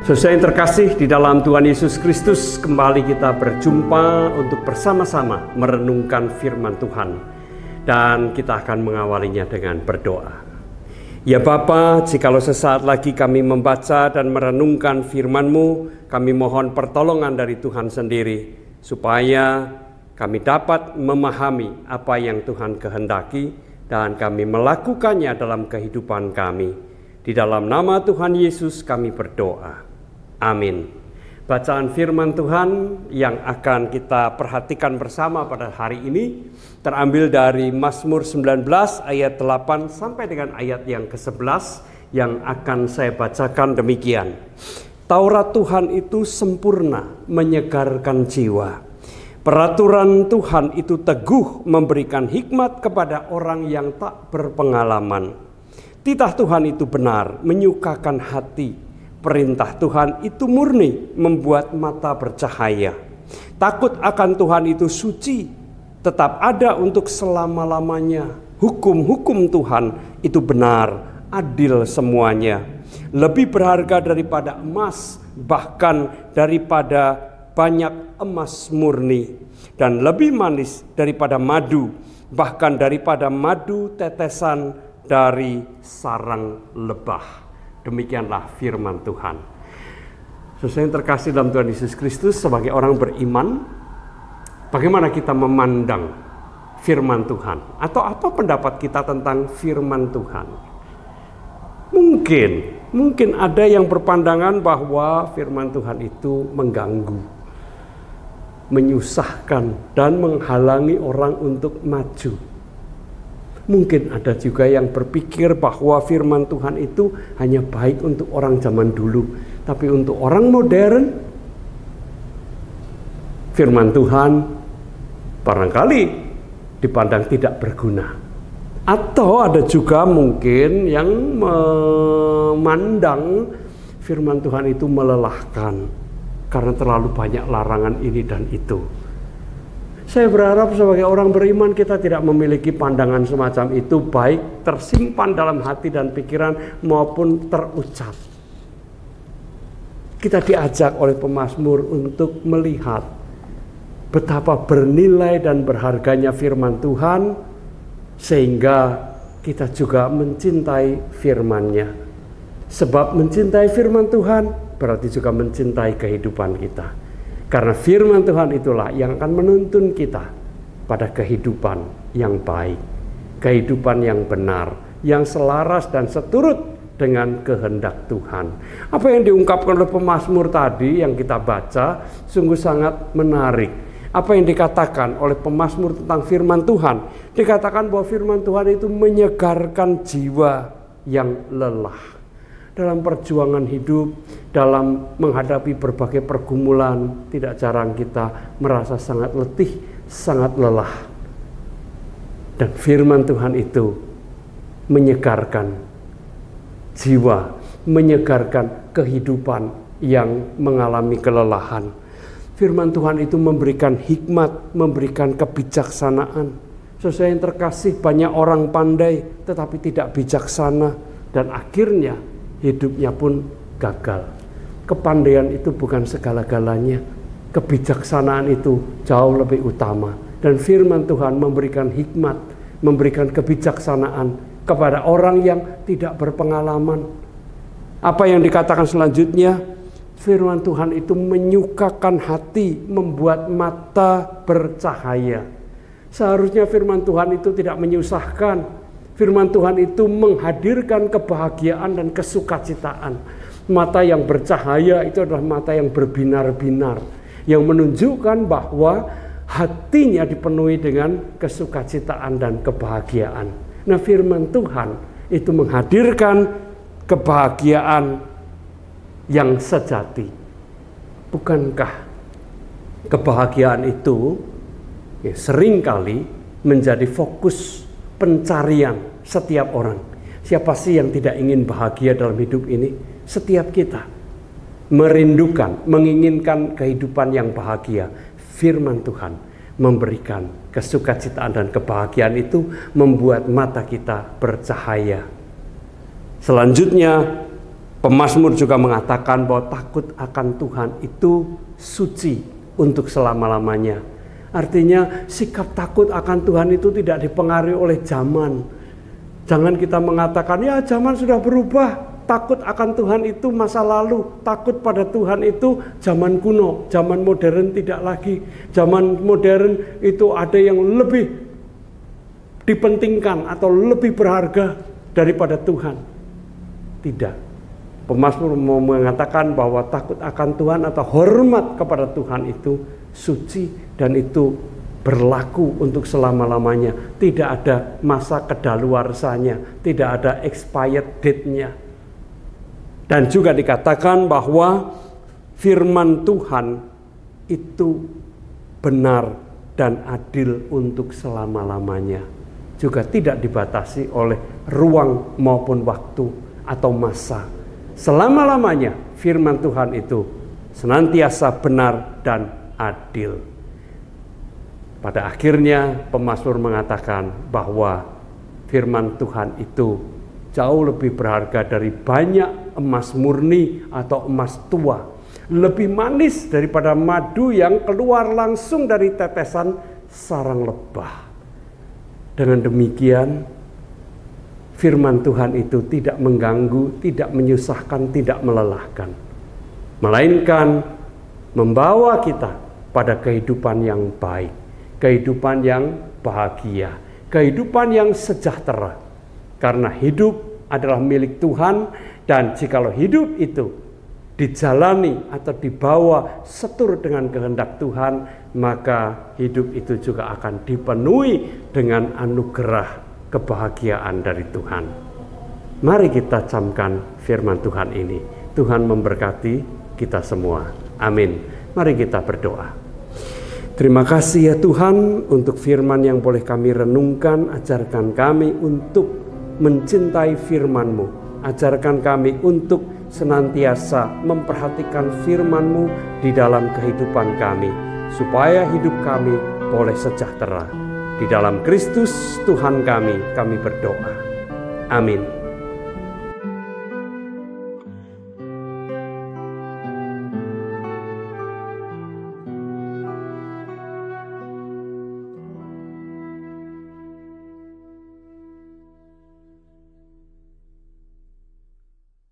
Saudara yang terkasih di dalam Tuhan Yesus Kristus, kembali kita berjumpa untuk bersama-sama merenungkan firman Tuhan. Dan kita akan mengawalinya dengan berdoa. Ya Bapa, jikalau sesaat lagi kami membaca dan merenungkan firman-Mu, kami mohon pertolongan dari Tuhan sendiri, supaya kami dapat memahami apa yang Tuhan kehendaki, dan kami melakukannya dalam kehidupan kami. Di dalam nama Tuhan Yesus kami berdoa. Amin. Bacaan firman Tuhan yang akan kita perhatikan bersama pada hari ini terambil dari Mazmur 19 ayat 8 sampai dengan ayat yang ke-11 yang akan saya bacakan demikian. Taurat Tuhan itu sempurna, menyegarkan jiwa. Peraturan Tuhan itu teguh, memberikan hikmat kepada orang yang tak berpengalaman. Titah Tuhan itu benar, menyukakan hati. Perintah Tuhan itu murni, membuat mata bercahaya. Takut akan Tuhan itu suci, tetap ada untuk selama-lamanya. Hukum-hukum Tuhan itu benar, adil semuanya. Lebih berharga daripada emas, bahkan daripada banyak emas murni. Dan lebih manis daripada madu, bahkan daripada madu tetesan dari sarang lebah. Demikianlah firman Tuhan. Saudara yang terkasih dalam Tuhan Yesus Kristus, sebagai orang beriman, bagaimana kita memandang firman Tuhan? Atau apa pendapat kita tentang firman Tuhan? Mungkin ada yang berpandangan bahwa firman Tuhan itu mengganggu, menyusahkan, dan menghalangi orang untuk maju. Mungkin ada juga yang berpikir bahwa firman Tuhan itu hanya baik untuk orang zaman dulu. Tapi untuk orang modern, firman Tuhan barangkali dipandang tidak berguna. Atau ada juga mungkin yang memandang firman Tuhan itu melelahkan karena terlalu banyak larangan ini dan itu. Saya berharap sebagai orang beriman kita tidak memiliki pandangan semacam itu, baik tersimpan dalam hati dan pikiran maupun terucap. Kita diajak oleh pemazmur untuk melihat betapa bernilai dan berharganya firman Tuhan, sehingga kita juga mencintai firman-Nya. Sebab mencintai firman Tuhan berarti juga mencintai kehidupan kita. Karena firman Tuhan itulah yang akan menuntun kita pada kehidupan yang baik, kehidupan yang benar, yang selaras dan seturut dengan kehendak Tuhan. Apa yang diungkapkan oleh pemazmur tadi yang kita baca sungguh sangat menarik. Apa yang dikatakan oleh pemazmur tentang firman Tuhan? Dikatakan bahwa firman Tuhan itu menyegarkan jiwa yang lelah. Dalam perjuangan hidup, dalam menghadapi berbagai pergumulan, tidak jarang kita merasa sangat letih, sangat lelah. Dan firman Tuhan itu menyegarkan jiwa, menyegarkan kehidupan yang mengalami kelelahan. Firman Tuhan itu memberikan hikmat, memberikan kebijaksanaan. Saudara yang terkasih, banyak orang pandai tetapi tidak bijaksana, dan akhirnya hidupnya pun gagal. Kepandaian itu bukan segala-galanya. Kebijaksanaan itu jauh lebih utama. Dan firman Tuhan memberikan hikmat, memberikan kebijaksanaan kepada orang yang tidak berpengalaman. Apa yang dikatakan selanjutnya? Firman Tuhan itu menyukakan hati, membuat mata bercahaya. Seharusnya firman Tuhan itu tidak menyusahkan. Firman Tuhan itu menghadirkan kebahagiaan dan kesukacitaan. Mata yang bercahaya itu adalah mata yang berbinar-binar, yang menunjukkan bahwa hatinya dipenuhi dengan kesukacitaan dan kebahagiaan. Nah, firman Tuhan itu menghadirkan kebahagiaan yang sejati. Bukankah kebahagiaan itu seringkali menjadi fokus pencarian setiap orang? Siapa sih yang tidak ingin bahagia dalam hidup ini? Setiap kita merindukan, menginginkan kehidupan yang bahagia. Firman Tuhan memberikan kesukacitaan dan kebahagiaan itu, membuat mata kita bercahaya. Selanjutnya, Pemazmur juga mengatakan bahwa takut akan Tuhan itu suci untuk selama-lamanya. Artinya sikap takut akan Tuhan itu tidak dipengaruhi oleh zaman. Jangan kita mengatakan, ya zaman sudah berubah. Takut akan Tuhan itu masa lalu. Takut pada Tuhan itu zaman kuno. Zaman modern tidak lagi. Zaman modern itu ada yang lebih dipentingkan atau lebih berharga daripada Tuhan. Tidak. Pemazmur mau mengatakan bahwa takut akan Tuhan atau hormat kepada Tuhan itu suci dan itu berlaku untuk selama-lamanya. Tidak ada masa kedaluarsanya, tidak ada expired date-nya. Dan juga dikatakan bahwa firman Tuhan itu benar dan adil untuk selama-lamanya. Juga tidak dibatasi oleh ruang maupun waktu atau masa. Selama-lamanya firman Tuhan itu senantiasa benar dan adil. Pada akhirnya pemazmur mengatakan bahwa firman Tuhan itu jauh lebih berharga dari banyak emas murni atau emas tua. Lebih manis daripada madu yang keluar langsung dari tetesan sarang lebah. Dengan demikian firman Tuhan itu tidak mengganggu, tidak menyusahkan, tidak melelahkan. Melainkan membawa kita pada kehidupan yang baik, kehidupan yang bahagia, kehidupan yang sejahtera. Karena hidup adalah milik Tuhan dan jikalau hidup itu dijalani atau dibawa seturut dengan kehendak Tuhan, maka hidup itu juga akan dipenuhi dengan anugerah kebahagiaan dari Tuhan. Mari kita camkan firman Tuhan ini. Tuhan memberkati kita semua. Amin. Mari kita berdoa. Terima kasih ya Tuhan untuk firman yang boleh kami renungkan. Ajarkan kami untuk mencintai firman-Mu. Ajarkan kami untuk senantiasa memperhatikan firman-Mu di dalam kehidupan kami, supaya hidup kami boleh sejahtera. Di dalam Kristus Tuhan kami berdoa. Amin.